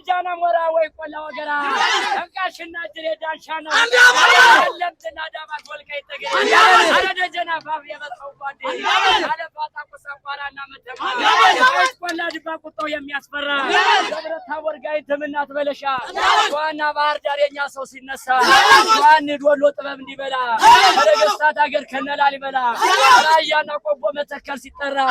Jana Mora way for Lagara, Kashina Danshana, Lemtina Dama Volcate again, Jana Fabia Body, Alapata Sapara Namata, Bakutoya Miaspara, Tower Guide to Minatvelisha, one of our Jarena Sosinasa, one it will lot of Divella, Satagar Canala Livella, Ayana Pometa Casitara.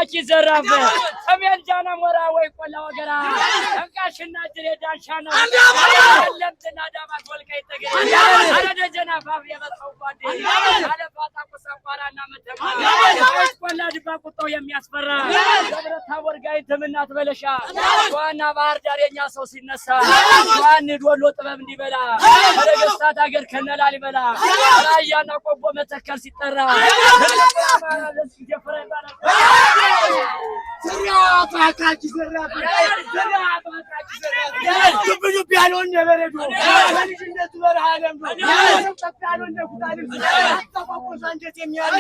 አካኪ ዘራፍ ሰሜን ጃና ሞራ ወይ ቆላ ወገራ እንቃሽና ድሬ ዳንሻ ነው ለምትና ዳማት ወልቃይት ጠገዴ አረ ደጀና ፋፍ የበጣው ጓዴ አለ ፋታ ቁሳቋራና መተማ ቆላ ድባ ቁጣው የሚያስፈራ ደብረ ታቦር ጋይንት ምናት በለሻ ዋና ባህር ዳር የኛ ሰው ሲነሳ ዋን ዶሎ ጥበብ እንዲበላ ነገስታት ሀገር ከነላል ይበላ ራያና ቆቦ መተከል ሲጠራ ዘራፍ አካኪ ዘራፍ ዱብ ያለውን የበረዶ በልጅነቱ በረሃ ለምዶ ጠፍ ያለውን ነኩታል አጣቋቆስ አንጀት የሚያለ